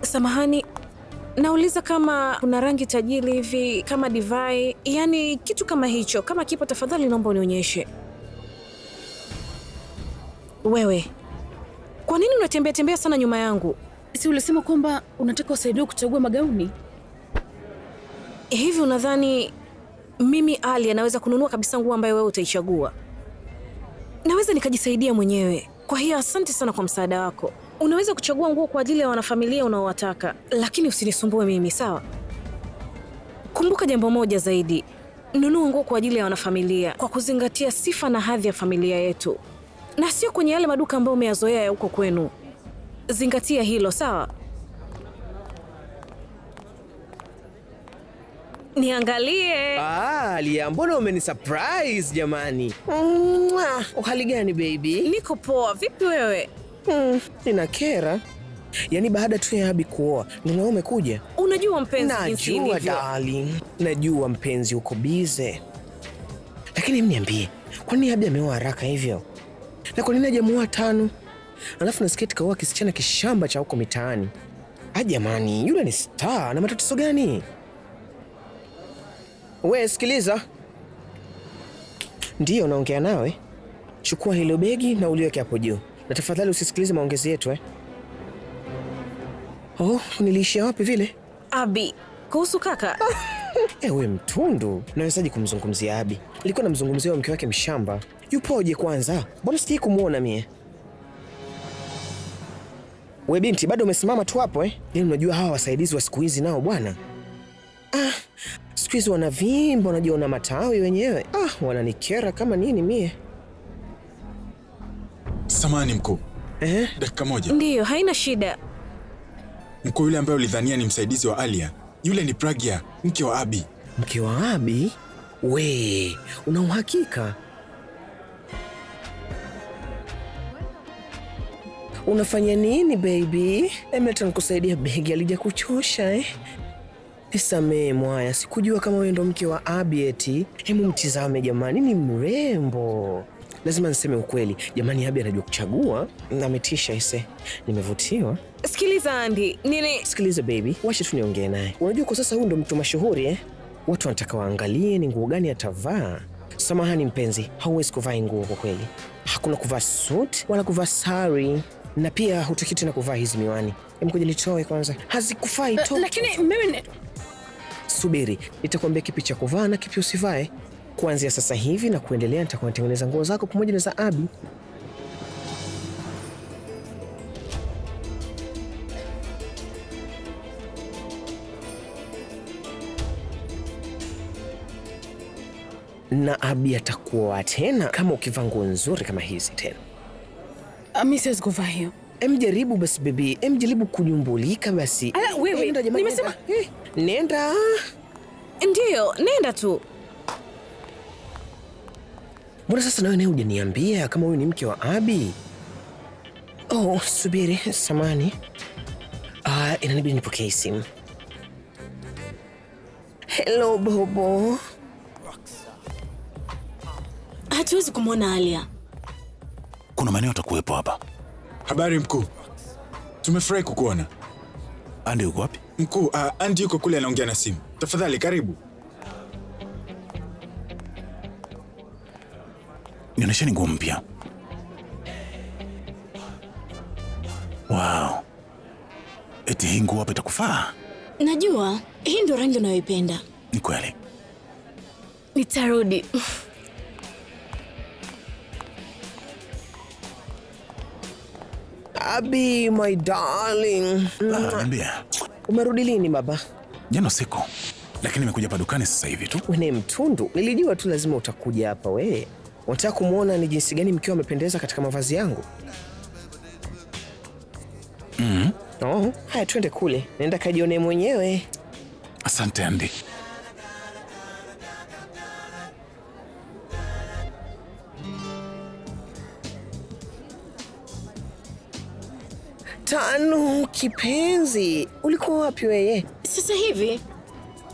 Samahani, nauliza kama kuna rangi tajiri hivi, kama divai, yani kitu kama hicho. Kama kipo tafadhali naomba unionyeshe. Wewe, kwa nini unatembea tembea sana nyuma yangu? Si ulisema kwamba unataka usaidiwe kuchagua magauni? Hivi unadhani mimi Ali anaweza kununua kabisa nguo ambayo wewe utaichagua? Naweza nikajisaidia mwenyewe. Kwa hiyo asante sana kwa msaada wako. Unaweza kuchagua nguo kwa ajili ya wanafamilia unaowataka, lakini usinisumbue mimi, sawa? Kumbuka jambo moja zaidi. Nunua nguo kwa ajili ya wanafamilia kwa kuzingatia sifa na hadhi ya familia yetu, na sio kwenye yale maduka ambayo umeyazoea ya huko kwenu. Zingatia hilo, sawa? Niangalie. Lia, mbona umenisurprise jamani? Uhali gani baby? Niko poa, vipi wewe? Inakera. Yaani baada tu ya Abi kuoa, ndio umekuja? Unajua mpenzi jinsi ilivyo. Najua darling. Najua mpenzi uko busy. Lakini niambie, kwa nini Abi ameoa haraka hivyo? Na kwa nini hajamuoa 5? Alafu nasikia kaoa kisichana kishamba cha huko mitaani. Jamani, yule ni star, na matatizo gani? Wewe sikiliza. Ndiyo naongea nawe. Chukua hilo begi na uliweke hapo juu. Na tafadhali usisikilize maongezi yetu niliishia wapi vile? Abi, kuhusu kaka. Wewe mtundu. Nawezaje kumzungumzia Abi? Nilikuwa namzungumzia mke wake mshamba. Yupoje kwanza? Mbona sijai kumuona mie? Wewe binti, bado umesimama tu hapo Yaani unajua hawa wasaidizi wa siku hizi nao bwana. Siku hizi wanavimba, wanajiona matawi wenyewe. Wananikera kama nini mie. Samahani mkuu. Dakika moja. Ndiyo, haina shida. Mkuu, yule ambaye ulidhania ni msaidizi wa Alia, yule ni Pragya, mke wa Abi. Mke wa Abi? We, una uhakika? Unafanya nini baby? Emeta nikusaidia begi, alija kuchosha Nisamee mwaya, sikujua kama wewe ndo mke wa Abi eti. Hemu mtizame jamani, ni mrembo. Lazima niseme ukweli. Jamani, Abi anajua kuchagua. Nametisha Nimevutiwa. Sikiliza Andy, Sikiliza baby, wacha tu niongee naye. Unajua kwa sasa huyu ndo mtu mashuhuri Watu wanataka waangalie ni nguo gani atavaa. Samahani mpenzi, hauwezi kuvaa nguo kwa kweli. Hakuna kuvaa suit wala kuvaa sari. Na pia hutaki tena kuvaa hizi miwani. Ngoja nitoe kwanza. Hazikufai tu. Lakini mimi Subiri, nitakwambia kipi cha kuvaa na kipi usivae. Kuanzia sasa hivi na kuendelea nitakuwa natengeneza nguo zako pamoja na za Abi. Na Abi atakuwa tena kama ukivaa nguo nzuri kama hizi tena. Mimi siwezi kuvaa hiyo. Jaribu basi baby, jaribu kunyumbulika basi. Wewe, nimesema nenda. Ndiyo, nenda tu. Mbona sasa nawe hujaniambia kama huyu ni mke wa Abi? Subiri, samani. Inanibidi nipokee simu. Hello Bobo. Hatuwezi kumwona Alia. Kuna maneno atakuwepo hapa. Habari mkuu. Tumefurahi kukuona. Andy yuko wapi? Mkuu, Andy yuko kule anaongea na simu. Tafadhali karibu. Nionyesheni nguo mpya. Wow. Eti hii nguo hapa itakufaa? Najua, hii ndio rangi unayoipenda. Ni kweli. Nitarudi. Abi, my darling. Niambia. Umerudi lini baba? Jana usiku. Lakini nimekuja hapa dukani sasa hivi tu. Wewe mtundu. Nilijua tu lazima utakuja hapa wewe. Unataka kumuona ni jinsi gani mkiwa amependeza katika mavazi yangu? Haya twende kule. Nenda kajione mwenyewe. Asante Andy. Tanu kipenzi, ulikuwa wapi wewe? Sasa hivi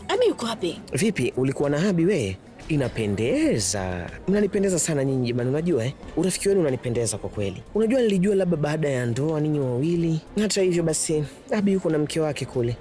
Abi yuko wapi? Vipi, ulikuwa na Abi wewe? Inapendeza. Mnanipendeza sana nyinyi jamani, unajua urafiki wenu unanipendeza kwa kweli. Unajua nilijua labda baada ya ndoa ninyi wawili. Hata hivyo basi, Abi yuko na mke wake kule.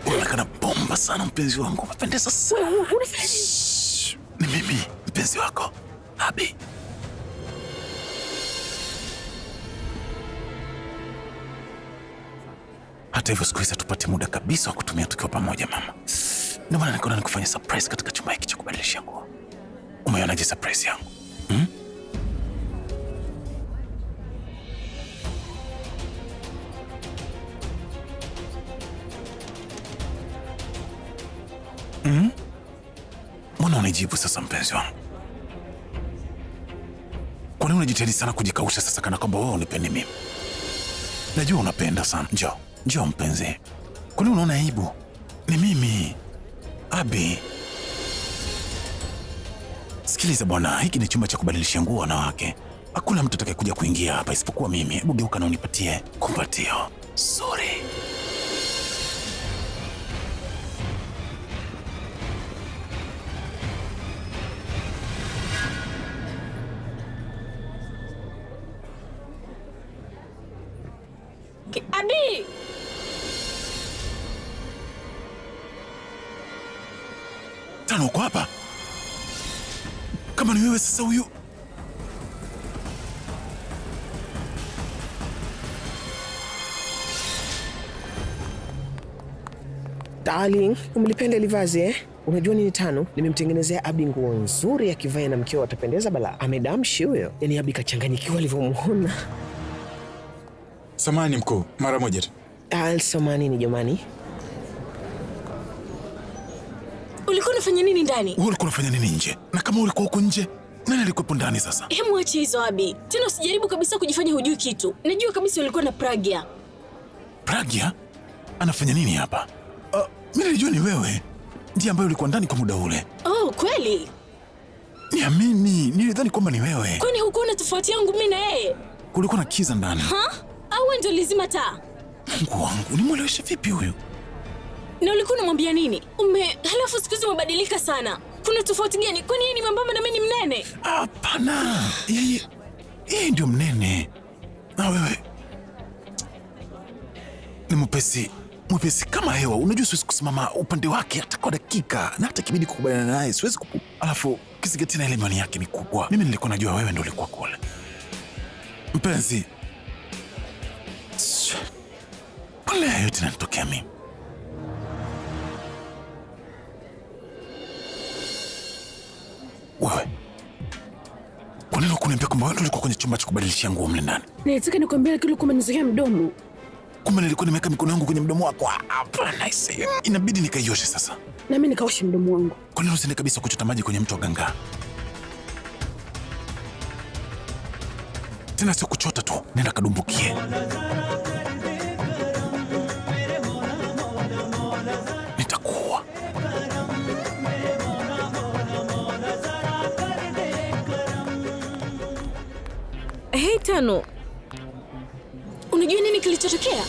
Unaonekana bomba sana mpenzi wangu. Umependeza sana. Ni mimi mpenzi wako, Abi. Hata hivyo siku hizi tupate muda kabisa wa kutumia tukiwa pamoja mama. Ndio maana nikaona nikufanya surprise katika chumba hiki cha kubadilisha nguo. Umeonaje surprise yangu? Mbona unijibu sasa mpenzi wangu? Kwa nini unajitahidi sana kujikausha sasa kana kwamba wewe unipendi mimi? Najua unapenda sana. Njoo mpenzi. Kwa nini unaona aibu? Ni mimi, Abi. Sikiliza bwana, hiki ni chumba cha kubadilisha nguo wanawake. Hakuna mtu atakayekuja kuingia hapa isipokuwa mimi. Hebu geuka na unipatie kumbatio. Sorry. Abi! Tano uko hapa? Kama ni wewe sasa huyu. Darling, umelipenda ile vazi Unajua nini Tano? Nimemtengenezea Abi nguo nzuri ya kivaa na mkeo atapendeza bala. Amedamshi huyo. Yaani Abi kachanganyikiwa alivyomuona. Samahani mkuu, mara moja tu. Samahani ni jamani. Ulikuwa unafanya nini ndani? Wewe ulikuwa unafanya nini nje? Na kama ulikuwa huko nje, nani alikuwa ndani sasa? Hemu acha hizo Abi. Tena usijaribu kabisa kujifanya hujui kitu. Najua kabisa ulikuwa na Pragya. Pragya? Anafanya nini hapa? Mimi nilijua ni wewe ndiye ambaye ulikuwa ndani kwa muda ule. Oh, kweli? Niamini, nilidhani kwamba ni wewe. Kwani hukuona tofauti yangu mimi na yeye? Kulikuwa na kiza ndani. Au ndio lazima taa? Mungu wangu, nimweleweshe vipi huyu? Na ulikuwa unamwambia nini? Halafu siku hizi umebadilika sana. Kuna tofauti gani? Kwani yeye ni mwembamba na mimi ni mnene? Hapana. Yeye ndio mnene. Na wewe ni mwepesi kama hewa. Unajua siwezi kusimama upande wake hata kwa dakika, na hata kibidi kukubaliana naye siwezi Alafu kizingatia na ile imani yake ni kubwa. Mimi nilikuwa najua wewe ndio ulikuwa kule. Mpenzi, pale yote yanatokea mimi. Wewe, kwa nini ukuniambia kwamba wewe ulikuwa kwenye chumba cha kubadilishia nguo mle ndani? Nilitaka nikwambie lakini ulikuwa umenizuia mdomo. Kumbe nilikuwa nimeweka mikono yangu kwenye mdomo wako. Hapana, inabidi nikaioshe sasa. Na mimi nikaoshe mdomo wangu. Kwa nini usiende kabisa kuchota maji kwenye mto wa Ganga? Tena sio kuchota tu, nenda kadumbukie. Nitakuwa. Hey Tano. Unajua nini kilichotokea?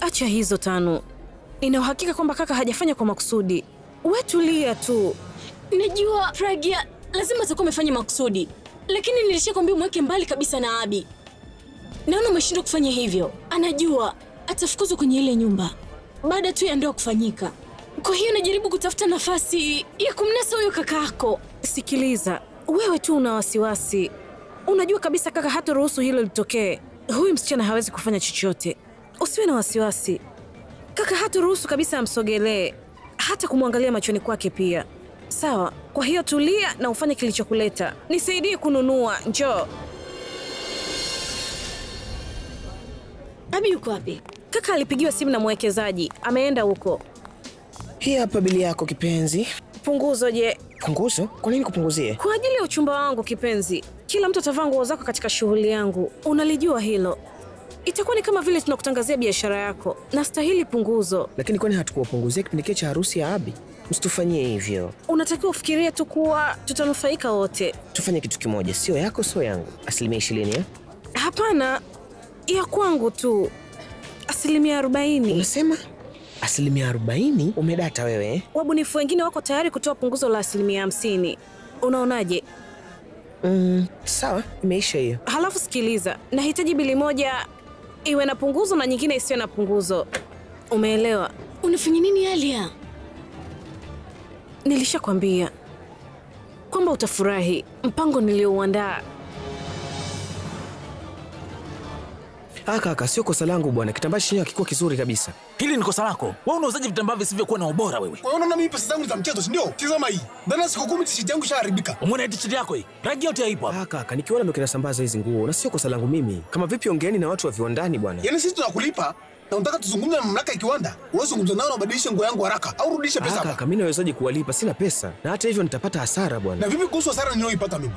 Acha hizo Tano. Nina uhakika kwamba kaka hajafanya kwa makusudi. Wewe tulia tu. Najua Pragya lazima atakuwa amefanya makusudi. Lakini nilishakwambia umweke mbali kabisa na Abi. Naona umeshindwa kufanya hivyo. Anajua atafukuzwa kwenye ile nyumba baada tu ya ndoa kufanyika. Kwa hiyo najaribu kutafuta nafasi ya kumnasa huyo kakako. Sikiliza, wewe tu una wasiwasi. Unajua kabisa kaka hataruhusu hilo litokee. Huyu msichana hawezi kufanya chochote. Usiwe na wasiwasi. Kaka hataruhusu kabisa amsogelee, hata kumwangalia machoni kwake pia. Sawa, kwa hiyo tulia na ufanye kilichokuleta. Nisaidie kununua, njoo. Abi yuko wapi? Kaka alipigiwa simu na mwekezaji, ameenda huko. Hii hapa bili yako kipenzi. Punguzo je? Punguzo? Kwa nini kupunguzie? Kwa ajili ya uchumba wangu kipenzi. Kila mtu atavaa nguo zako katika shughuli yangu. Unalijua hilo. Itakuwa ni kama vile tunakutangazia biashara yako. Nastahili punguzo. Lakini kwani hatukuwapunguzia kipindi cha harusi ya Abi? Msitufanyie hivyo. Unatakiwa ufikirie tu kuwa tutanufaika wote. Tufanye kitu kimoja, sio yako sio yangu. 20%. Hapana, ya kwangu tu. 40%. Unasema 40%? Umedata wewe. Wabunifu wengine wako tayari kutoa punguzo la 50%. Unaonaje? Sawa, imeisha hiyo. Halafu sikiliza, nahitaji bili moja iwe na punguzo na nyingine isiwe na punguzo. Umeelewa? Unafanya nini Alia? Nilishakwambia kwamba utafurahi mpango niliouandaa. Kaka, sio kosa langu bwana. Kitambaa chenyewe hakikuwa kizuri kabisa. Hili ni kosa lako. Wewe unauzaje vitambaa visivyokuwa na ubora wewe? Unaona mimi pesa zangu ni za mchezo, si ndio? Tazama hii. Ndani ya siku 10 t-shirt yangu ishaharibika. Umeona t-shirt yako hii? Rangi yote haipo hapa. Kaka, nikiona ndo kinasambaza hizi nguo na sio kosa langu mimi. Kama vipi ongeeni na watu wa viwandani bwana. Yaani sisi tunakulipa na unataka tuzungumze na mamlaka ya kiwanda. Wewe zungumza nao na ubadilishe nguo yangu haraka au rudishe pesa hapa. Kaka, mimi nawezaje kuwalipa? Sina pesa. Na hata hivyo nitapata hasara bwana. Na vipi kuhusu hasara ninayoipata mimi?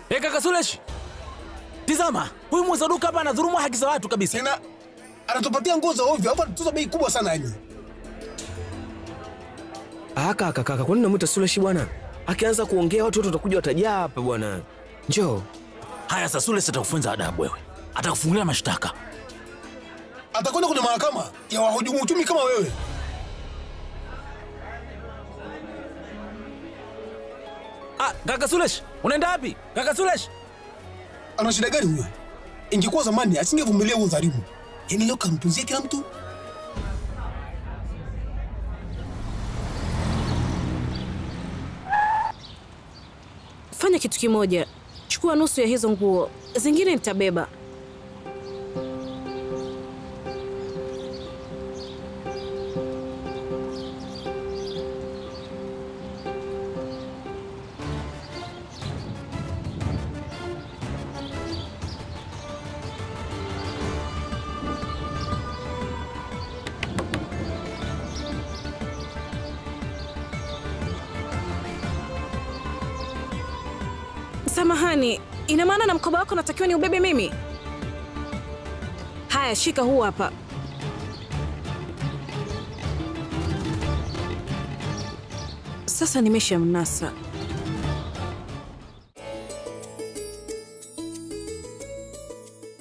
Kaka Sulesh. Tazama, huyu muuza duka hapa anadhulumu haki za watu kabisa. Tena anatupatia nguo za ovyo, hapa tuza bei kubwa sana yani. Kaka, kwa nini unamuita Sulesh bwana? Akianza kuongea watu wote watakuja watajaa hapa bwana. Njoo. Haya sasa Sulesh atakufunza adabu wewe. Atakufungulia mashtaka. Atakwenda kwenye mahakama ya wahujumu uchumi kama wewe. Kaka Sulesh, unaenda wapi? Kaka Sulesh. Ana shida gani huyo? Ingekuwa zamani asingevumilia huo dhalimu. Yaani leo kampunzia kila mtu. Fanya kitu kimoja. Chukua nusu ya hizo nguo. Zingine nitabeba. Samahani, ina maana na mkoba wako natakiwa ni ubebe mimi? Haya, shika huu hapa. Sasa nimeshamnasa.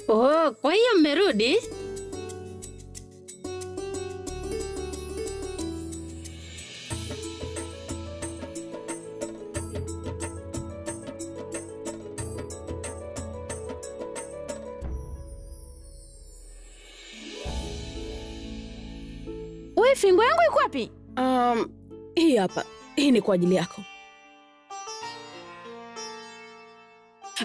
Oh, kwa hiyo mmerudi? Wewe fingo yangu iko wapi? Hii hapa. Hii ni kwa ajili yako.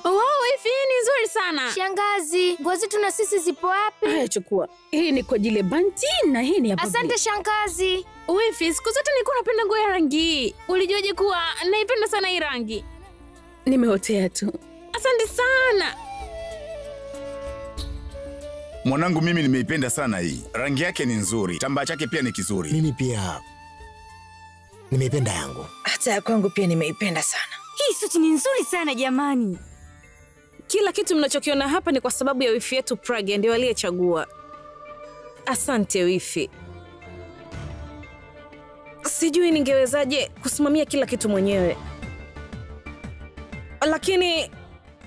Wow, hii ni nzuri sana. Shangazi, nguo zetu na sisi zipo wapi? Haya, chukua. Hii ni kwa ajili ya Banti na hii ni ya Babi. Asante shangazi. Wifi, siku zote nilikuwa napenda nguo ya rangi hii. Ulijuaje kuwa naipenda sana hii rangi? Nimeotea tu. Asante sana. Mwanangu, mimi nimeipenda sana hii. Rangi yake ni nzuri, kitambaa chake pia ni kizuri. Mimi pia nimeipenda yangu. Hata ya kwangu pia nimeipenda sana. Hii suti ni nzuri sana jamani. Kila kitu mnachokiona hapa ni kwa sababu ya wifi yetu Pragya, ndio aliyechagua. Asante wifi. Sijui ningewezaje kusimamia kila kitu mwenyewe. Lakini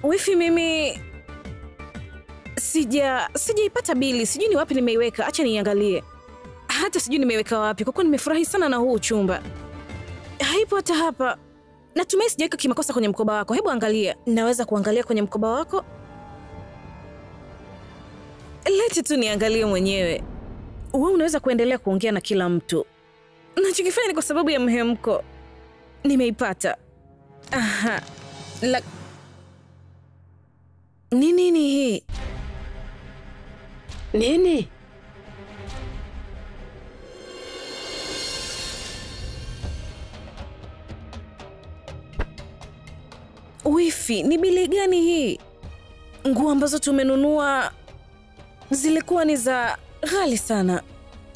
wifi, mimi sijaipata bili, sijui ni wapi nimeiweka. Acha niangalie. Hata sijui nimeiweka wapi, kwa kuwa nimefurahi sana na huu chumba. Haipo hata hapa. Natumai sijaweka kimakosa kwenye mkoba wako. Hebu angalia. Naweza kuangalia kwenye mkoba wako? Leti tu niangalie mwenyewe. Wewe unaweza kuendelea kuongea na kila mtu. Nachokifanya ni kwa sababu ya mhemko. Nimeipata. Aha. Nini hii? Nini? Wifi, ni bili gani hii? Nguo ambazo tumenunua zilikuwa ni za ghali sana.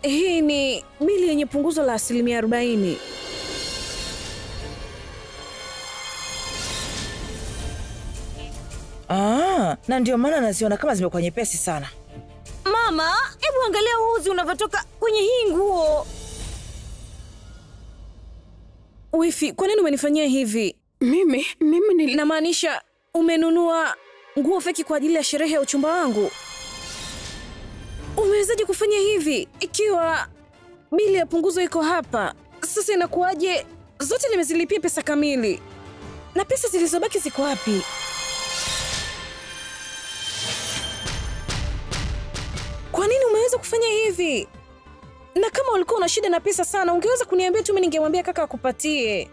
Hii ni bili yenye punguzo la 40%. Na ndio maana naziona kama zimekuwa nyepesi sana. Mama, hebu angalia uzi unavyotoka kwenye hii nguo. Wifi, kwa nini umenifanyia hivi? Mimi namaanisha umenunua nguo feki kwa ajili ya sherehe ya uchumba wangu. Umewezaje kufanya hivi ikiwa bili ya punguzo iko hapa? Sasa inakuwaje zote nimezilipia pesa kamili? Na pesa zilizobaki ziko wapi? Kwa nini umeweza kufanya hivi? Na kama ulikuwa una shida na pesa sana, ungeweza kuniambia tu, mimi ningemwambia kaka akupatie.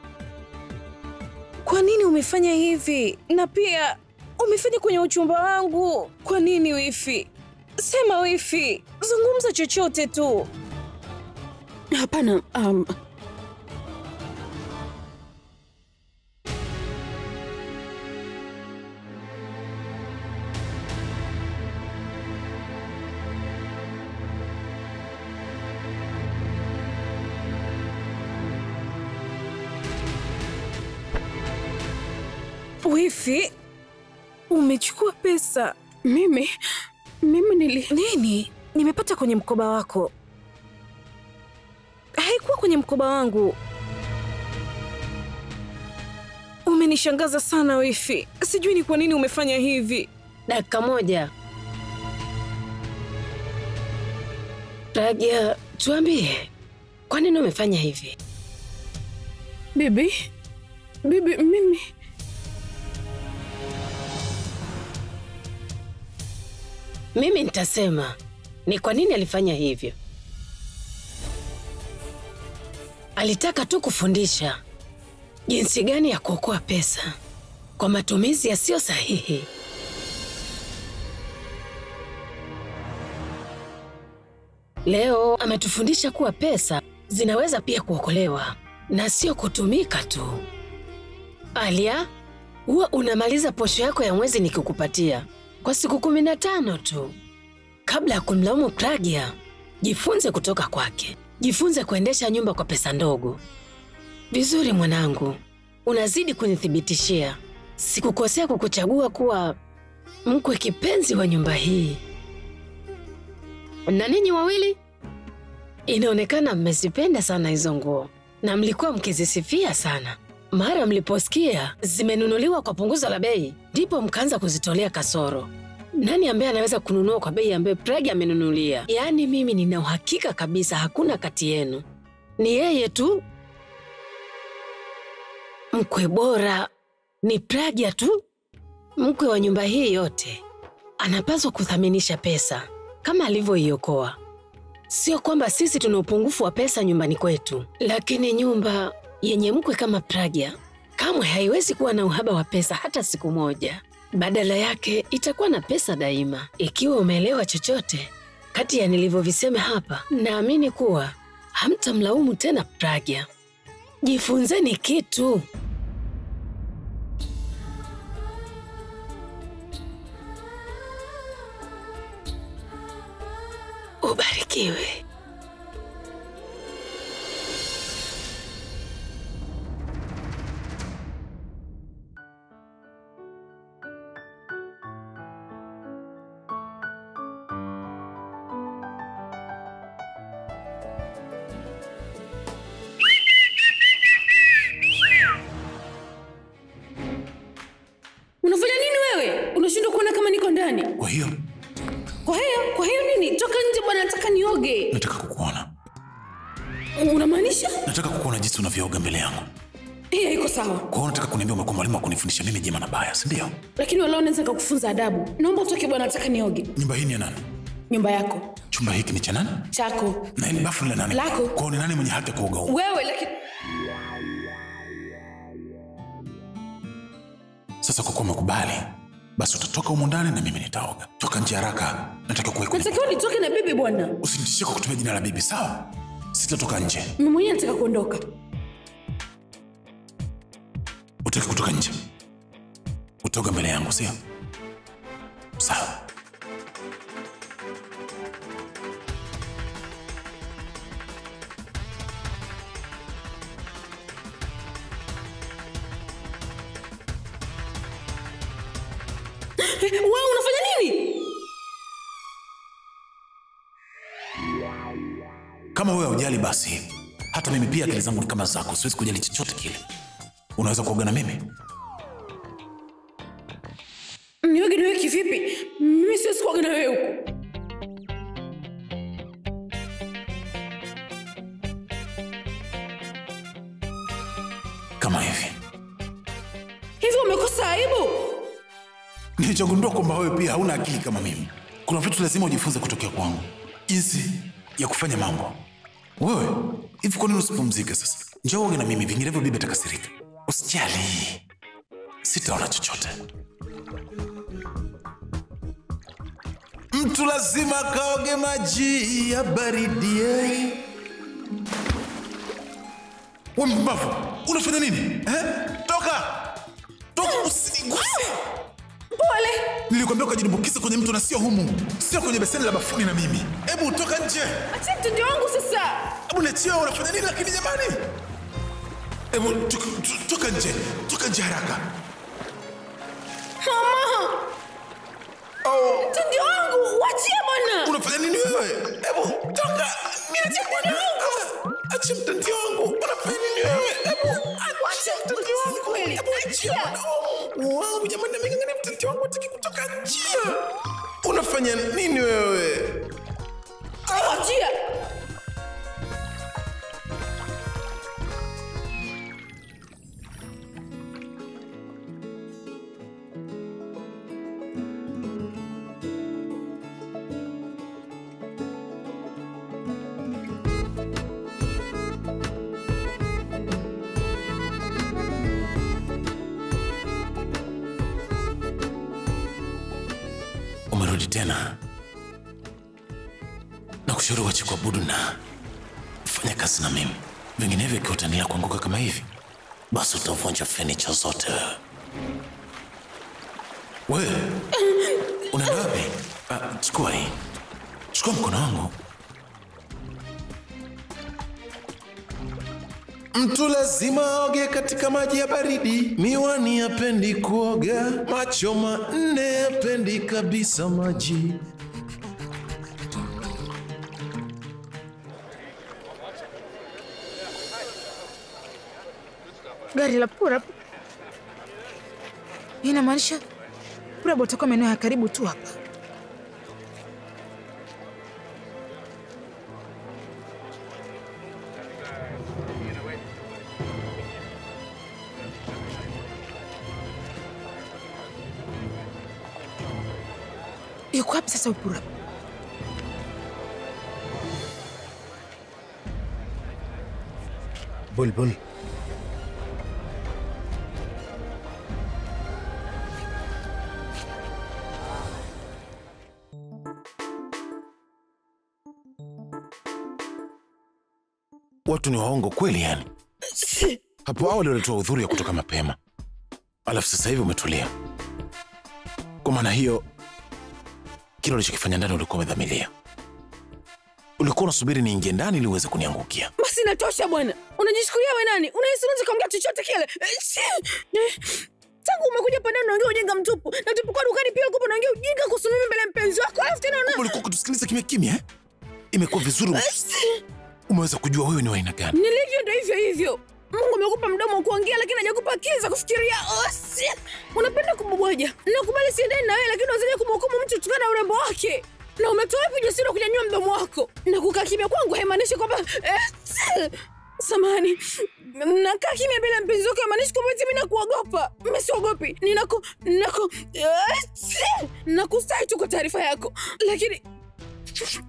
Kwa nini umefanya hivi? Na pia umefanya kwenye uchumba wangu. Kwa nini wifi? Sema wifi, zungumza chochote tu. Hapana, Wifi, umechukua pesa. Mimi Nini? Nimepata kwenye mkoba wako. Haikuwa kwenye mkoba wangu. Umenishangaza sana wifi. Sijui ni kwa nini umefanya hivi. Dakika moja. Pragya, tuambie, kwa nini umefanya hivi? Bibi, Mimi nitasema ni kwa nini alifanya hivyo. Alitaka tu kufundisha jinsi gani ya kuokoa pesa kwa matumizi yasiyo sahihi. Leo ametufundisha kuwa pesa zinaweza pia kuokolewa na sio kutumika tu. Alia, huwa unamaliza posho yako ya mwezi nikikupatia kwa siku 15 tu. Kabla ya kumlaumu Pragya, jifunze kutoka kwake. Jifunze kuendesha nyumba kwa pesa ndogo. Vizuri mwanangu, unazidi kunithibitishia. Sikukosea kukuchagua kuwa mkwe kipenzi wa nyumba hii. Na ninyi wawili, inaonekana mmezipenda sana hizo nguo na mlikuwa mkizisifia sana. Mara mliposikia zimenunuliwa kwa punguzo la bei, ndipo mkaanza kuzitolea kasoro. Nani ambaye anaweza kununua kwa bei ambayo Pragya amenunulia? Yaani mimi nina uhakika kabisa hakuna kati yenu. Ni yeye tu. Mkwe bora ni Pragya tu. Mkwe wa nyumba hii yote anapaswa kuthaminisha pesa kama alivyoiokoa. Sio kwamba sisi tuna upungufu wa pesa nyumbani kwetu, lakini nyumba yenye mkwe kama Pragya kamwe haiwezi kuwa na uhaba wa pesa hata siku moja. Badala yake itakuwa na pesa daima. Ikiwa umeelewa chochote kati ya nilivyovisema hapa, naamini kuwa hamtamlaumu tena Pragya. Jifunzeni kitu. Ubarikiwe. unafanya nini wewe? Unashindwa kuona kama niko ndani? Kwa hiyo nini? Toka nje bwana, nataka nioge. Nataka kukuona. Unamaanisha? Nataka kukuona jinsi unavyooga mbele yangu. Iko sawa. Kwa hiyo unataka kuniambia umekuwa mwalimu kunifundisha mimi jema na baya, si ndio? Lakini wala unaweza kukufunza adabu. Naomba utoke bwana, nataka nioge. Nyumba hii ni ya nani? Nyumba yako. Chumba hiki ni cha nani? Chako. Na hili bafu ni la nani? Lako. Kwa hiyo ni nani mwenye haki ya kuoga huko? Wewe, lakini sasa kwa kuwa umekubali, basi utatoka humu ndani na mimi nitaoga. Toka nje haraka. Natakiwa nitoke na bibi bwana. Usinitishie kwa kutumia jina la bibi, sawa? Sitatoka nje. Mimi mwenyewe nataka kuondoka. Utaki kutoka nje? Utoga mbele yangu, sio? Sawa. Wewe unafanya nini? Kama wewe hujali basi, hata mimi pia akili zangu ni kama zako, siwezi kujali chochote kile. Unaweza kuoga na mimi? Nioge na wewe kivipi? Mimi siwezi kuoga na wewe huko. Kama hivi. Hivi umekosa aibu? Nilichogundua kwamba wewe pia hauna akili kama mimi. Kuna vitu lazima ujifunze kutokea kwangu. Jinsi ya kufanya mambo. Wewe, hivi kwa nini usipumzike sasa? Njoo uoge na mimi, vinginevyo bibi atakasirika. Usijali. Sitaona chochote. Mtu lazima kaoge maji ya baridi. Wewe mbavu, unafanya nini? Toka! Toka usiniguse! Pole! Nilikwambia ukajinumbukiza kwenye mtu na sio humu. Sio kwenye beseni la bafuni na mimi. Hebu toka nje. Acha mtende wangu sasa. Hebu niachie, unafanya nini lakini jamani? Hebu toka nje. Toka nje haraka. Mama! Oh, mtende wangu, wachia bwana. Unafanya nini wewe? Hebu toka. Niachie bwana. Acha mtende wangu. Unafanya nini wewe? Hebu acha mtende wangu. Hebu achia. Wow, jamani nimeng'ang'ania mtende wangu hataki kutoka nje. Unafanya nini wewe? Achia. Umerudi tena. Na kushauri wache kuabudu na fanya kazi na mimi. Vinginevyo ikiwa utaendelea kuanguka kama hivi, basi utavunja furniture zote. Wewe, unaenda wapi? Chukua hii. Chukua mkono wangu. Mtu lazima aoge katika maji ya baridi. Miwani hapendi kuoga, macho manne hapendi kabisa maji. Gari la Purab. Inamaanisha Purab watakuwa maeneo ya karibu tu hapa. Yuko wapi sasa Purab? Bulbul. Watu ni waongo kweli yani. Hapo awali walitoa udhuru ya kutoka mapema. Alafu sasa hivi umetulia. Kwa maana hiyo, kile ulichokifanya ndani ulikuwa umedhamiria. Ulikuwa unasubiri niingie ndani ili uweze kuniangukia. Basi natosha bwana. Unajishukulia wewe nani? Unahisi unaweza kuongea chochote kile? Tangu umekuja pande unaongea ujinga mtupu. Na tupokuwa dukani pia ulikuwa unaongea ujinga kuhusu mimi mbele ya mpenzi wako. Alafu tena ulikuwa kutusikiliza kimya kimya eh? Imekuwa vizuri. Umeweza kujua wewe ni wa aina gani. Nilivyo ndio hivyo hivyo. Mungu amekupa mdomo wa kuongea lakini hajakupa akili za kufikiria. Unapenda kububwaja. Nakubali siendani na wewe lakini unazaje kumhukumu mtu kutokana na urembo wake. Na umetoa wapi ujasiri kunyanyua mdomo wako? Na kukaa kimya kwangu haimaanishi kwamba samahani. Nakaa kimya bila mpenzi wako haimaanishi kwamba mimi nakuogopa. Mimi siogopi. Nakustahi tu kwa taarifa yako. Lakini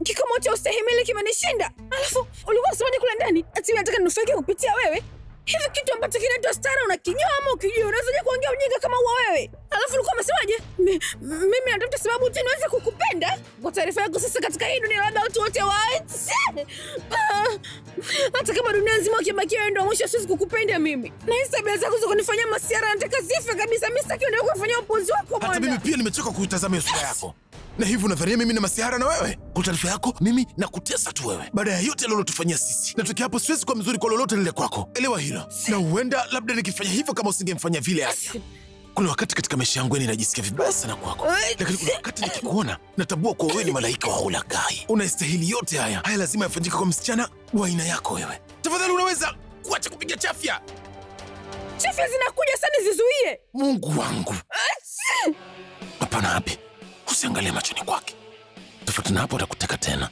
kikomo cha ustahimili kimenishinda. Alafu ulikuwa unasemaje kule ndani? Ati nataka ninufaike kupitia wewe? Hivi kitu ambacho kinaitwa stara unakinyoa ama ukijua? Unawezaje kuongea ujinga kama huo wewe? Alafu ulikuwa unasemaje? Mimi natafuta sababu tu niweze kukupenda. Kwa taarifa yako sasa katika hii dunia labda watu wote hata kama dunia nzima ukibakia wewe ndio mwisho siwezi kukupenda mimi. Na hizo tabia zako za kunifanyia masiara nataka zife kabisa. Mimi sitaki ndio kufanyia upuzi wako bwana. Hata mimi pia nimechoka kutazama sura yako. Na hivi unadhania mimi na masihara na wewe? Kwa taarifa yako, mimi nakutesa tu wewe. Baada ya yote lolotufanyia sisi. Na tukia hapo siwezi kuwa mzuri kwa lolote lile kwako. Elewa hilo. Na huenda labda nikifanya hivyo kama usingemfanya vile Alia. Kuna wakati katika maisha yangu ninajisikia vibaya sana kwako, lakini kuna wakati nikikuona natambua kwa wewe ni malaika wa ulaghai. Unastahili yote haya. Haya lazima yafanyike kwa msichana wa aina yako wewe. Tafadhali unaweza kuacha kupiga chafya? Chafya zinakuja sana, zizuie. Mungu wangu. Hapana Abi, usiangalie machoni kwake. Tofauti na hapo utakuteka tena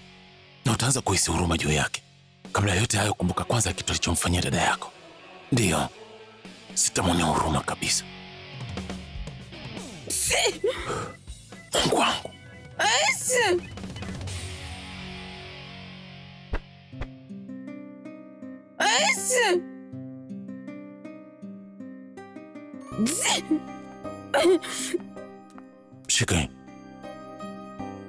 na utaanza kuhisi huruma juu yake. Kabla ya yote hayo, kumbuka kwanza kitu alichomfanyia dada yako. Ndiyo, sitamwonea huruma kabisa. Mungu wangu. Shika hii.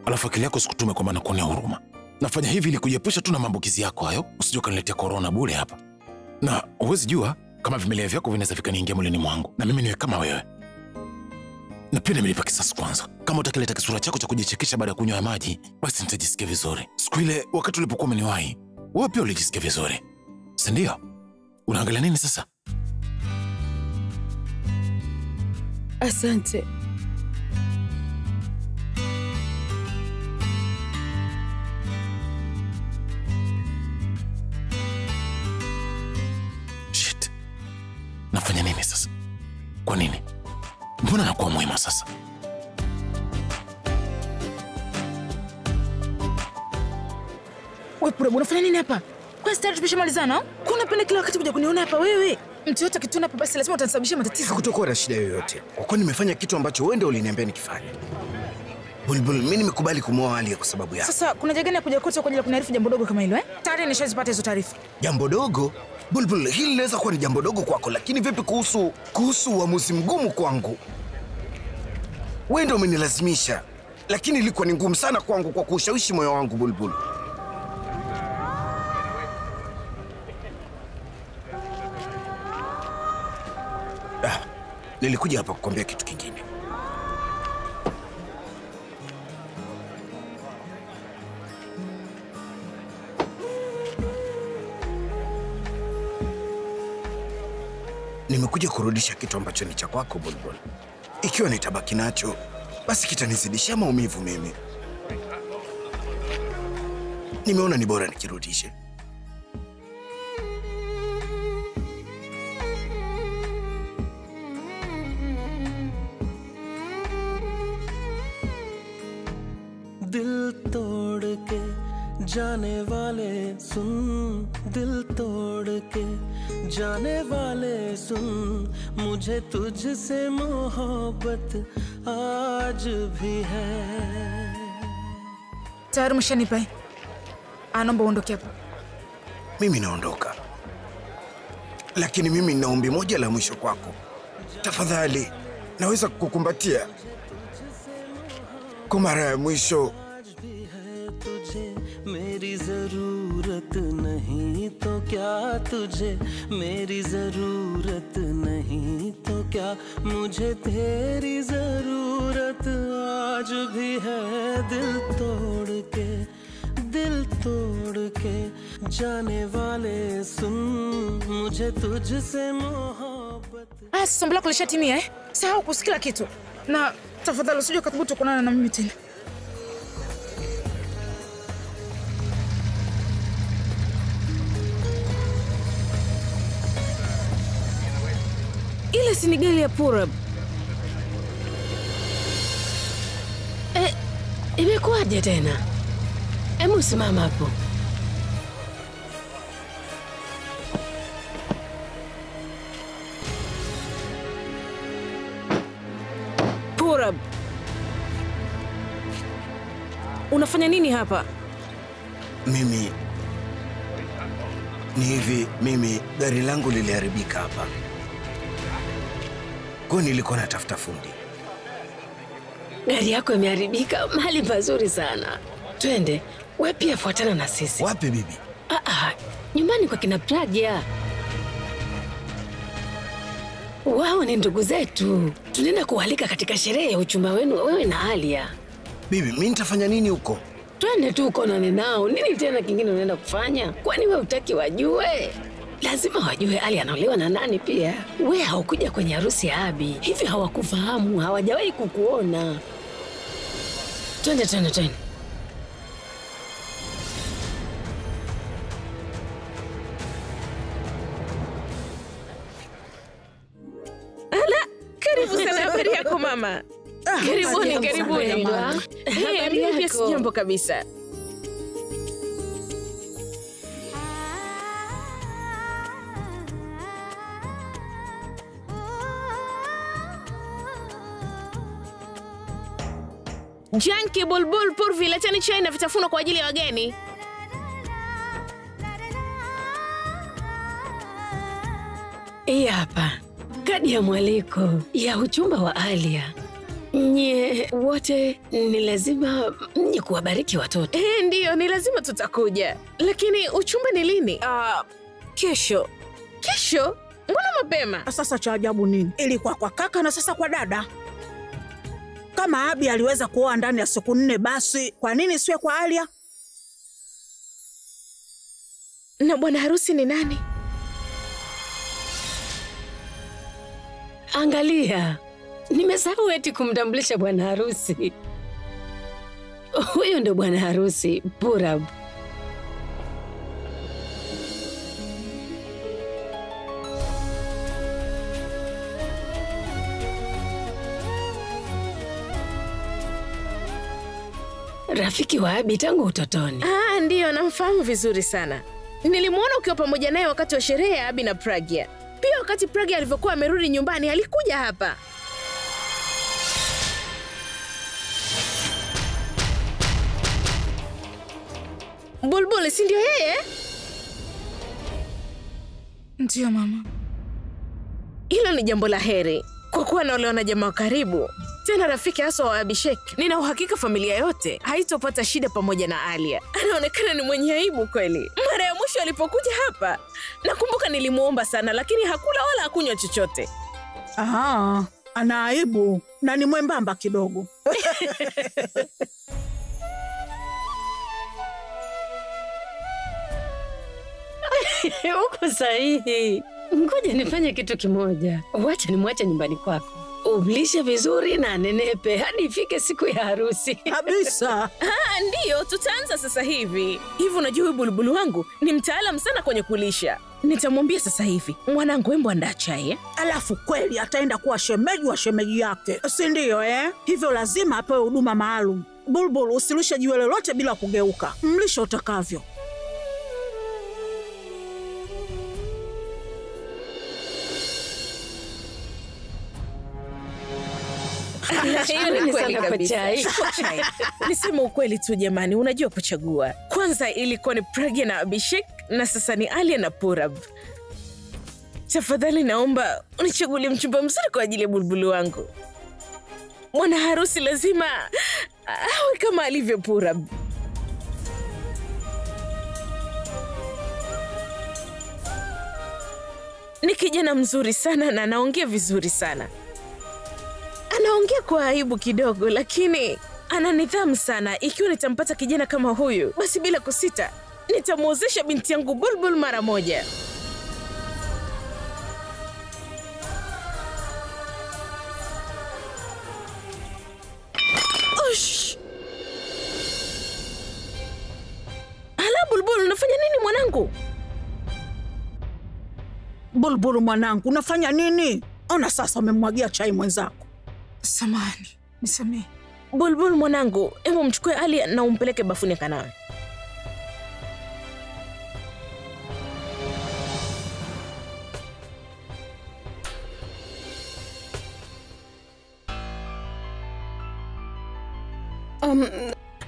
Alafu akili yako sikutume kwamba nakuonea huruma. Nafanya hivi ili kujiepusha tu na maambukizi yako hayo. Usije ukaniletea corona bure hapa. Na huwezi jua kama vimelea vyako vinaweza vikaniingia mwilini mwangu na mimi niwe kama wewe. Na pia nimelipa kisasi kwanza. Kama utakileta kisura chako cha kujichekesha baada ya kunywa maji, basi nitajisikia vizuri. Siku ile wakati ulipokuwa umeniwahi, wewe pia ulijisikia vizuri, si ndio? Unaangalia nini sasa? Asante. Shit. Nafanya nini sasa? Kwa nini? Mbona nakuwa muhimu sasa? Wewe Purab, unafanya nini hapa? Kwa stari tumeshamalizana? Kwa unapenda kila wakati kuja kuniona hapa wewe? Mtu yote akituona hapa basi lazima utanisababishia matatizo. Hakutokuwa na shida yoyote. Kwa kuwa nimefanya kitu ambacho wewe ndio uliniambia nikifanye. Bulbul, mimi nimekubali kumwoa Alia kwa sababu yako. Sasa kuna jagani ya kuja kote kwa ajili ya kuniarifu jambo dogo kama hilo Tayari nishazipata hizo taarifa. Jambo dogo? Bulbul, hili linaweza kuwa ni jambo dogo kwako, lakini vipi kuhusu uamuzi mgumu kwangu? Wewe ndio umenilazimisha, lakini ilikuwa ni ngumu sana kwangu kwa kushawishi moyo wangu Bulbul. Nilikuja hapa kukwambia kitu kingine. Nimekuja kurudisha kitu ambacho ni cha kwako Bulbul. Ikiwa nitabaki nacho, basi kitanizidishia maumivu mimi. Nimeona ni bora nikirudishe. दिल तोड़ के जाने वाले सुन, दिल तोड़ के जाने वाले सुन, मुझे तुझसे मोहब्बत आज भी है. Tayari mshanipa. Naomba uondoke hapa. Mimi naondoka. Lakini mimi nina ombi moja la mwisho kwako. Tafadhali, naweza kukukumbatia kwa mara ya mwisho. मेरी जरूरत नहीं तो क्या तुझे, मेरी जरूरत नहीं तो क्या मुझे तेरी जरूरत आज भी है. दिल तोड़ के जाने वाले सुन, मुझे तुझसे मोहब्बत. Sasa mbona kulishatimia Sahau kusikia kitu. Na tafadhali usije ukathubutu kuonana na mimi tena. Ile si ni gari ya Purab. Imekuwaje tena? Hebu simama hapo. Purab, unafanya nini hapa? Mimi gari langu liliharibika hapa. Kwa nilikuwa natafuta fundi. Gari yako imeharibika mahali pazuri sana. Twende, wewe pia fuatana na sisi. Wapi bibi? Nyumbani kwa kina Pragya. Wao ni ndugu zetu. Tunaenda kualika katika sherehe ya uchumba wenu wewe na Alia. Bibi, mimi nitafanya nini huko? Twende tu uko nao. Nini tena kingine unaenda kufanya? Kwani wewe hutaki wajue? Lazima wajue Ali anaolewa na nani pia. We haukuja kwenye harusi ya Abi, hivi hawakufahamu, hawajawahi kukuona. Twende. Karibu sana, habari yako mama? Karibuni. Habari yako? Si jambo kabisa. Janki, Bulbul, Purvi, leteni chai na vitafuno kwa ajili ya wageni. Hii hapa kadi ya mwaliko ya uchumba wa Alia. Nye wote ni lazima mje kuwabariki watoto. Ndiyo, ni lazima tutakuja. Lakini uchumba ni lini? Kesho. Kesho? Mbona mapema? Sasa cha ajabu nini? Ilikuwa kwa kaka na sasa kwa dada. Kama Abi aliweza kuoa ndani ya siku 4, basi kwa nini siwe kwa Alia? Na bwana harusi ni nani? Angalia, nimesahau eti kumtambulisha bwana harusi. Huyo ndo bwana harusi, Purab. Rafiki wa Abi tangu utotoni. Ndiyo, namfahamu vizuri sana. Nilimuona ukiwa pamoja naye wakati wa sherehe ya Abi na Pragya. Pia wakati Pragya alivyokuwa amerudi nyumbani, alikuja hapa. Bulbul, si ndio yeye? Ndio mama. Hilo ni jambo la heri, kwa kuwa naolewa na jamaa karibu, tena rafiki haswa wa Abhishek. Nina uhakika familia yote haitopata shida pamoja na Alia. Anaonekana ni mwenye aibu kweli. Mara ya mwisho alipokuja hapa, nakumbuka nilimuomba sana, lakini hakula wala hakunywa chochote. Ana aibu na ni mwembamba kidogo. Uko sahihi. Ngoja nifanye kitu kimoja. Wacha nimwache nyumbani kwako. Umlishe vizuri na nenepe hadi ifike siku ya harusi. Kabisa. Ndiyo, tutaanza sasa hivi. Hivi unajua huyu Bulbul wangu ni mtaalamu sana kwenye kulisha. Nitamwambia sasa hivi, mwanangu, hebu andaa chai. Alafu kweli ataenda kuwa shemeji wa shemeji yake, si ndio Hivyo lazima apewe huduma maalum. Bulbul, usilishe jiwe lolote bila kugeuka. Mlishe utakavyo. Nisema ukweli tu jamani, unajua kuchagua. Kwanza ilikuwa ni Pragya na Abhishek, na sasa ni Alia na Purab. Tafadhali naomba unichagulie mchumba mzuri kwa ajili ya Bulbul wangu. Mwana harusi lazima awe kama alivyo Purab. Ni kijana mzuri sana na anaongea vizuri sana. Anaongea kwa aibu kidogo, lakini ana nidhamu sana. Ikiwa nitampata kijana kama huyu, basi bila kusita nitamwozesha binti yangu Bulbul mara moja. Ush! Ala Bulbul, unafanya nini mwanangu? Bulbul mwanangu, unafanya nini? Ona sasa umemwagia chai mwenzako. Samahani, nisamehe. Bulbul mwanangu, hebu mchukue Ali na umpeleke bafuni akanawe.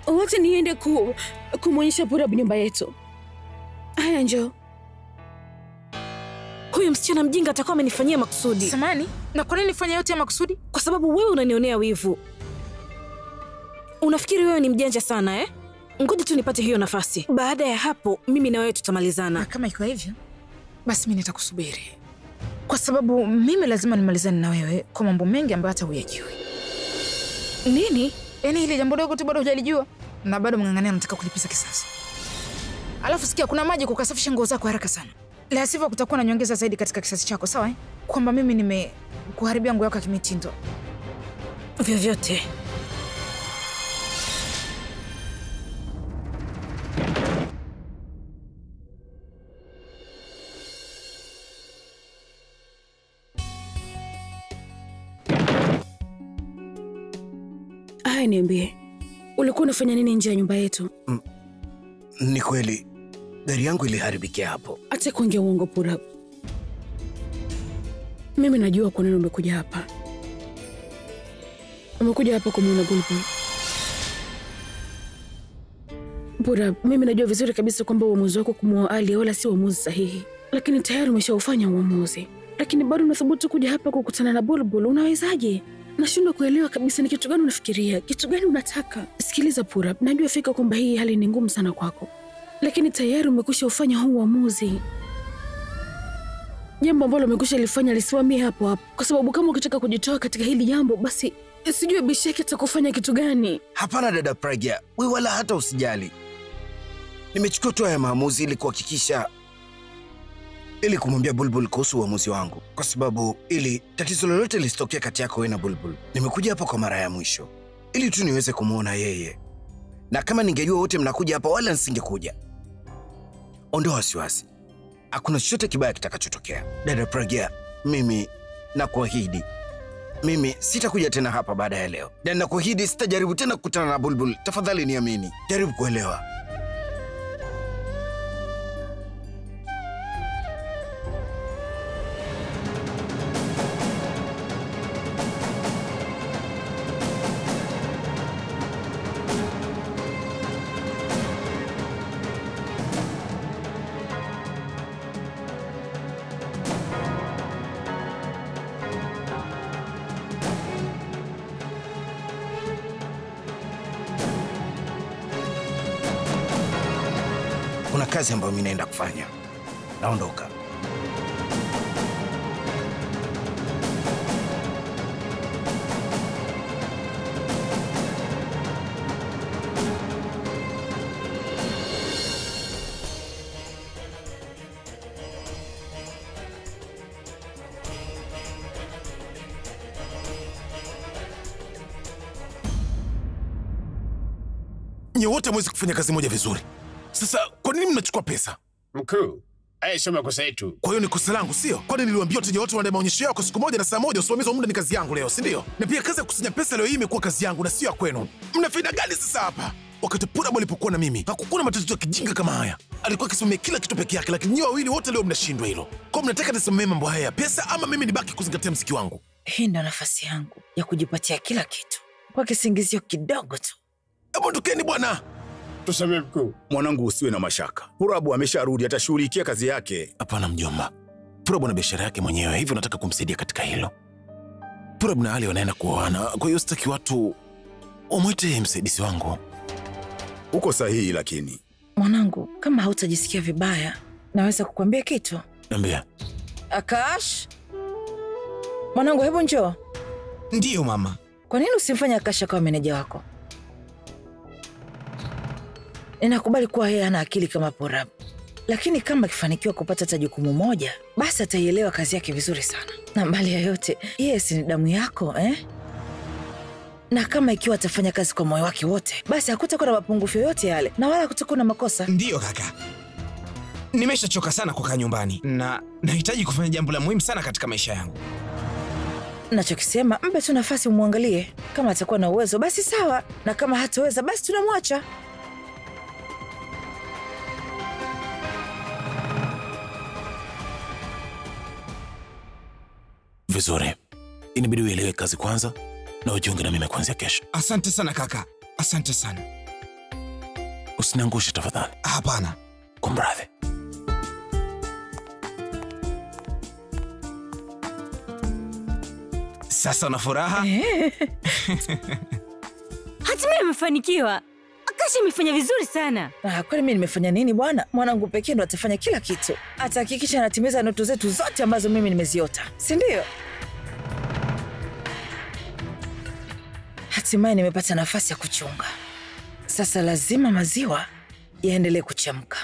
Wacha niende kumwonyesha Purab nyumba yetu. Haya, njoo. Huyu msichana mjinga atakuwa amenifanyia makusudi. Samani, na kwa nini nifanya yote ya makusudi? Kwa sababu wewe unanionea wivu. Unafikiri wewe ni mjanja sana Ngoja tu nipate hiyo nafasi. Baada ya hapo, mimi na wewe tutamalizana. Na kama iko hivyo, basi mimi nitakusubiri. Kwa sababu mimi lazima nimalizane na wewe kwa mambo mengi ambayo hata huyajui. Nini? Yaani ile jambo dogo tu bado hujalijua na bado mngangania nataka kulipiza kisasi. Alafu sikia, kuna maji kukasafisha nguo zako haraka sana. La sivyo kutakuwa na nyongeza zaidi katika kisasi chako, sawa? Kwamba mimi nimekuharibia nguo yako ya kimitindo. Vyovyote. Haya, niambie, ulikuwa unafanya nini nje ya nyumba yetu? Ni kweli gari yangu iliharibikia hapo. Acha kuongea uongo Purab. Mimi najua kwa nini umekuja hapa. Umekuja hapa kumuona Bulbul. Purab, mimi najua vizuri kabisa kwamba uamuzi wako kumuoa Alia wala si uamuzi sahihi. Lakini tayari umeshaufanya uamuzi. Lakini bado unathubutu kuja hapa kukutana na Bulbul. Unawezaje? Nashindwa kuelewa kabisa ni kitu gani unafikiria, kitu gani unataka. Sikiliza Purab, najua fika kwamba hii hali ni ngumu sana kwako. Lakini tayari umekwisha ufanya huu uamuzi. Jambo ambalo umekwisha lifanya lisimamie hapo hapo. Kwa sababu kama ukitaka kujitoa katika hili jambo, basi sijui Bisheki atakufanya kitu gani. Hapana dada Pragya, wewe wala hata usijali. Nimechukua tu haya maamuzi ili kumwambia Bulbul kuhusu uamuzi wangu. Kwa sababu ili tatizo lolote lisitokea kati yako wewe na Bulbul. Nimekuja hapa kwa mara ya mwisho ili tu niweze kumuona yeye. Na kama ningejua wote mnakuja hapa wala nisingekuja. Ondoa wasiwasi. Hakuna chochote kibaya kitakachotokea. Dada Pragya, mimi nakuahidi. Mimi sitakuja tena hapa baada ya leo. Na nakuahidi sitajaribu tena kukutana na Bulbul. Tafadhali niamini. Jaribu kuelewa. Kuna kazi ambayo mimi naenda kufanya. Naondoka. Nyote mwezi kufanya kazi moja vizuri. Sasa kwa nini mnachukua pesa? Mkuu, haya sio makosa yetu. Kwa hiyo ni kosa langu, sio? Kwani niliwaambia wateja wote waende maonyesho yao kwa siku moja na saa moja? Usimamizi wa muda ni kazi yangu leo, si ndio? Na pia kazi ya kukusanya pesa leo hii imekuwa kazi yangu na sio ya kwenu. Mna faida gani sasa hapa? Wakati Purab alipokuwa na mimi, hakukuwa na matatizo ya kijinga kama haya. Alikuwa akisimamia kila kitu peke yake, lakini nyinyi wawili wote leo mnashindwa hilo. Kwa mnataka nisimamie mambo haya ya pesa ama mimi nibaki kuzingatia mziki wangu? Hii ndio nafasi yangu ya kujipatia kila kitu kwa kisingizio kidogo tu. Hebu ndukeni bwana. Tusamee mkuu. Mwanangu, usiwe na mashaka. Purab amesharudi, atashughulikia kazi yake. Hapana mjomba. Purab ana biashara yake mwenyewe, hivyo nataka kumsaidia katika hilo. Purab na Alia wanaenda kuoana, kwa hiyo sitaki watu umwite msaidizi wangu. Uko sahihi, lakini mwanangu, kama hautajisikia vibaya, naweza kukuambia kitu. Niambia. Akash, mwanangu, hebu njoo. Ndiyo mama. Kwa nini usimfanye Akash akawa meneja wako? Ninakubali kuwa yeye hana akili kama Purab, lakini kama akifanikiwa kupata hata jukumu moja, basi ataielewa kazi yake vizuri sana. Na mbali ya yote, yeye si ni damu yako, Na kama ikiwa atafanya kazi kwa moyo wake wote, basi hakutakuwa na mapungufu yoyote yale, na wala hakutakuwa na makosa. Ndiyo kaka. Nimeshachoka sana kukaa nyumbani na nahitaji kufanya jambo la muhimu sana katika maisha yangu. Nachokisema, mpe tu nafasi umwangalie. Kama atakuwa na uwezo, basi sawa, na kama hataweza, basi tunamwacha. Vizuri. Inabidi uelewe kazi kwanza na ujiunge na mimi kuanzia kesho. Asante sana kaka. Asante sana. Usiniangushe tafadhali. Hapana. Kumradhi. Sasa una furaha? Hatimaye amefanikiwa. Akash amefanya vizuri sana. Kwani mimi nimefanya nini bwana? Mwanangu pekee ndo atafanya kila kitu. Atahakikisha anatimiza ndoto zetu zote ambazo mimi nimeziota. Si ndio? Hatimaye nimepata nafasi ya kuchunga. Sasa lazima maziwa yaendelee kuchemka.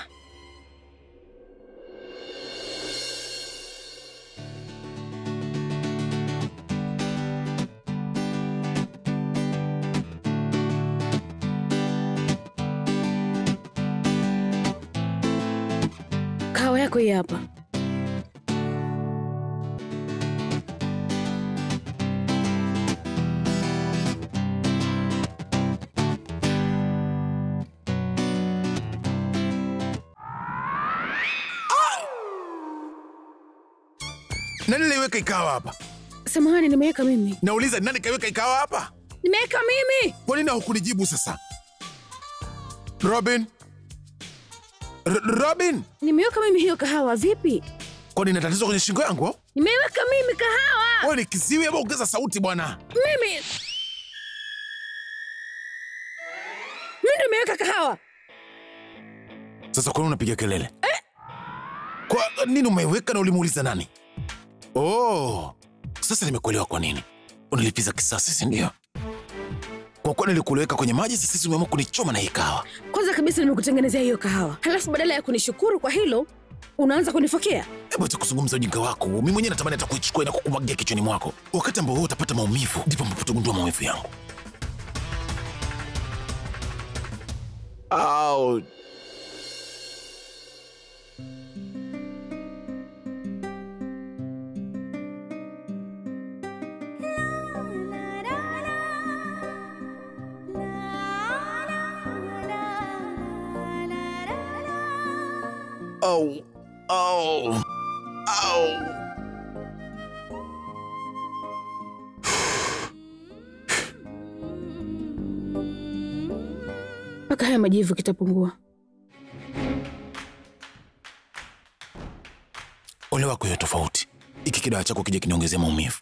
yako hii hapa. Nani liweka ikawa hapa? Samahani, nimeweka mimi. Nauliza nani kaiweka ikawa hapa? Nimeweka mimi. Kwa nini hukunijibu sasa? Robin? Robin? Nimeweka mimi hiyo kahawa, vipi? Kwa nini tatizo kwenye shingo yangu? Nimeweka mimi kahawa. Wewe ni kiziwi ama ongeza sauti bwana? Mimi ndo nimeweka kahawa. Sasa kwa nini unapiga kelele? Kwa nini umeiweka na ulimuuliza nani? Oh, sasa nimekuelewa kwa nini. Unalipiza kisasi, si ndio? Kwa kuwa nilikuweka kwenye maji, sasa umeamua kunichoma na hii kahawa. Kwanza kabisa nimekutengenezea hiyo kahawa, halafu badala ya kunishukuru kwa hilo unaanza kunifokea. Hebu acha kuzungumza ujinga wako. Mimi mwenyewe natamani hata kuichukua na kukumwagia kichwani mwako. Wakati ambao wewe utapata maumivu, ndipo ambapo utagundua maumivu yangu. Au Au. Au. Au. Mpaka haya majivu kitapungua. Ole wako hiyo tofauti. Iki kidawa chako kija kiniongezea maumivu.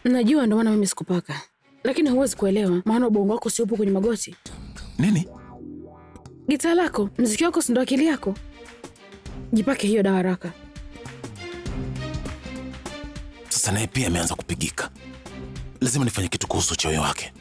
Najua ndo maana mimi sikupaka. Lakini huwezi kuelewa, maana ubongo wako si upo kwenye magoti. Nini? Gitaa lako, mziki wako si ndo akili yako. Jipake hiyo dawa haraka. Sasa naye pia ameanza kupigika. Lazima nifanye kitu kuhusu choyo wake.